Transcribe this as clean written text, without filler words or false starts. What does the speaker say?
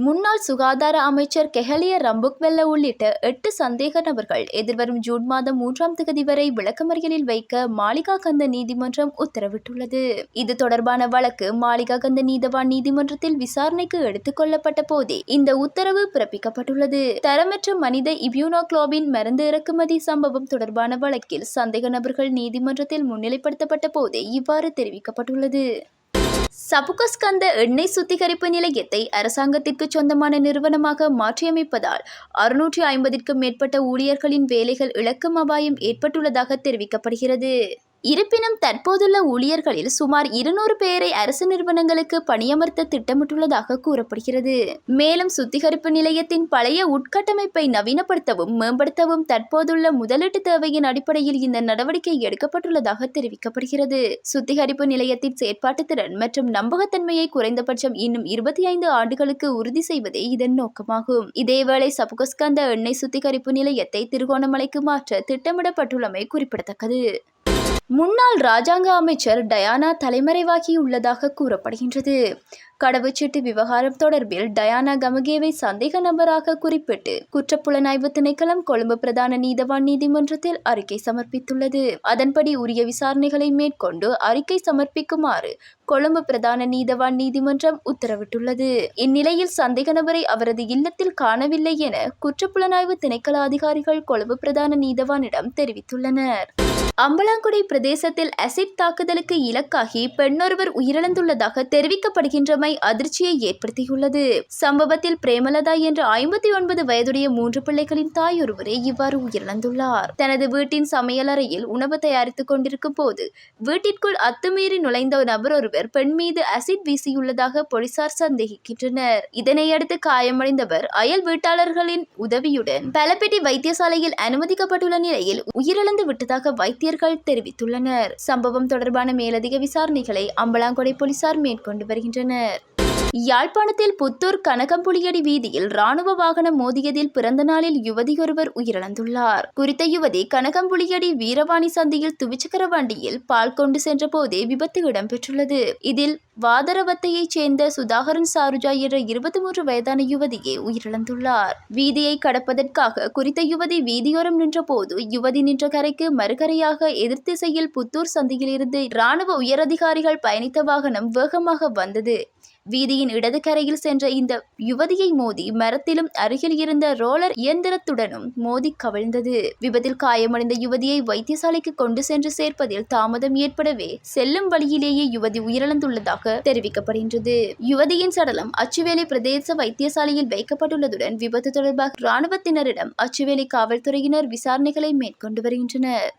முன்னாள் சுகாதார அமைச்சர் கெஹலிய ரம்புக்வெல்ல உள்ளிட்ட 8 சந்தேக நபர்கள் எதிர்வரும் ஜூன் மாதம் 3ஆம் தேதி வரை விளக்கமறியலில் வைக்க மாளிகாகந்த நீதிமன்றம் உத்தரவிட்டுள்ளது. இது தொடர்பான வழக்கு மாளிகாகந்த நீதவான் நீதிமன்றத்தில் விசாரணைக்கு எடுத்துக் கொள்ளப்பட்ட போதே இந்த உத்தரவு பிறப்பிக்கப்பட்டுள்ளது. தரமற்ற மனித இம்யூனோகுளோபின் மருந்து இறக்குமதி சம்பவம் தொடர்பான வழக்கில் சந்தேக நபர்கள் நீதிமன்றத்தில் முன்னிலைப்படுத்தப்பட்ட போதே இவ்வாறு தெரிவிக்கப்பட்டுள்ளது. சபுகஸ்கந்த எண்ணெய் சுத்திகரிப்பு நிலையத்தை அரசாங்கத்திற்கு சொந்தமான நிறுவனமாக மாற்றியமைப்பதால் 650க்கும் மேற்பட்ட ஊழியர்களின் வேலைகள் இழக்கும் அபாயம் ஏற்பட்டுள்ளதாக தெரிவிக்கப்படுகிறது. இருப்பினும் தற்போதுள்ள ஊழியர்களில் சுமார் 200 பேரை அரசு நிறுவனங்களுக்கு பணியமர்த்த திட்டமிட்டுள்ளதாக கூறப்படுகிறது. மேலும் சுத்திகரிப்பு நிலையத்தின் பழைய உட்கட்டமைப்பை நவீனப்படுத்தவும் மேம்படுத்தவும் தற்போதுள்ள முதலீட்டு தேவையின் அடிப்படையில் இந்த நடவடிக்கை எடுக்கப்பட்டுள்ளதாக தெரிவிக்கப்படுகிறது. சுத்திகரிப்பு நிலையத்தின் செயற்பாட்டு திறன் மற்றும் நம்பகத்தன்மையை குறைந்தபட்சம் இன்னும் 25 ஆண்டுகளுக்கு உறுதி செய்வதே இதன் நோக்கமாகும். இதேவேளை சபுகஸ்கந்த எண்ணெய் சுத்திகரிப்பு நிலையத்தை திருகோணமலைக்கு மாற்ற திட்டமிடப்பட்டுள்ளமை குறிப்பிடத்தக்கது. முன்னாள் இராஜாங்க அமைச்சர் டயானா தலைமறைவாகியுள்ளதாக கூறப்படுகின்றது. கடவுச்சீட்டு விவகாரம் தொடர்பில் டயானா கமகேவை சந்தேக நபராக குறிப்பிட்டு குற்றப்புலனாய்வு திணைக்களம் கொழும்பு பிரதான நீதவான் நீதிமன்றத்தில் அறிக்கை சமர்ப்பித்துள்ளது. அதன்படி உரிய விசாரணைகளை மேற்கொண்டு அறிக்கை சமர்ப்பிக்குமாறு கொழும்பு பிரதான நீதவான் நீதிமன்றம் உத்தரவிட்டுள்ளது. இந்நிலையில் சந்தேக நபரை அவரது இல்லத்தில் காணவில்லை என குற்றப்புலனாய்வு திணைக்கள அதிகாரிகள் கொழும்பு பிரதான நீதவானிடம் தெரிவித்துள்ளனர். அம்பலாங்குடை பிரதேசத்தில் அசிட் தாக்குதலுக்கு இலக்காகி பெண்ணொருவர் உயிரிழந்துள்ளதாக தெரிவிக்கப்படுகின்றமை அதிர்ச்சியை ஏற்படுத்தியுள்ளது. சம்பவத்தில் பிரேமலதா என்ற 59 வயதுடைய 3 பிள்ளைகளின் தாயொருவரே இவ்வாறு உயிரிழந்துள்ளார். தனது வீட்டின் சமையலறையில் உணவு தயாரித்துக் கொண்டிருக்கும் போது வீட்டிற்குள் அத்துமீறி நுழைந்த நபர் ஒருவர் பெண் மீது அசிட் வீசியுள்ளதாக போலீசார் சந்தேகிக்கின்றனர். இதனையடுத்து காயமடைந்தவர் அயல் வீட்டாளர்களின் உதவியுடன் பலப்பட்டி வைத்தியசாலையில் அனுமதிக்கப்பட்டுள்ள நிலையில் உயிரிழந்து விட்டதாக வைத்தியர்கள் தெரிவித்துள்ளனர். சம்பவம் தொடர்பான மேலதிக விசாரணைகளை அம்பலாங்கொடை போலீசார் மேற்கொண்டு வருகின்றனர். யாழ்ப்பாணத்தில் புத்தூர் கனகம்புலியடி வீதியில் இராணுவ வாகனம் மோதியதில் பிறந்த நாளில் யுவதியொருவர் உயிரிழந்துள்ளார். குறித்த யுவதி கனகம்புலியடி வீரவாணி சந்தையில் துவிச்சக்கர வண்டியில் பால் கொண்டு சென்ற போதே விபத்து இடம்பெற்றுள்ளது. இதில் வாதரவத்தையைச் சேர்ந்த சுதாகரன் சாருஜா என்ற 23 வயதான யுவதியே உயிரிழந்துள்ளார். வீதியை கடப்பதற்காக குறித்த யுவதி வீதியோரம் நின்ற போது யுவதி நின்ற கரைக்கு மறுகரையாக எதிர்த்திசையில் புத்தூர் சந்தையில் இருந்து இராணுவ உயரதிகாரிகள் பயணித்த வாகனம் வேகமாக வந்தது. வீதியின் இடது கரையில் சென்ற இந்த யுவதியை மோதி மரத்திலும் அருகில் இருந்த ரோலர் இயந்திரத்துடனும் மோதி கவிழ்ந்தது. விபத்தில் காயமடைந்த யுவதியை வைத்தியசாலைக்கு கொண்டு சென்று சேர்ப்பதில் தாமதம் ஏற்படவே செல்லும் வழியிலேயே யுவதி உயிரிழந்துள்ளதாக தெரிவிக்கப்படுகின்றது. யுவதியின் சடலம் அச்சுவேலி பிரதேச வைத்தியசாலையில் வைக்கப்பட்டுள்ளதுடன் விபத்து தொடர்பாக இராணுவத்தினரிடம் அச்சுவேலி காவல்துறையினர் விசாரணைகளை மேற்கொண்டு வருகின்றனர்.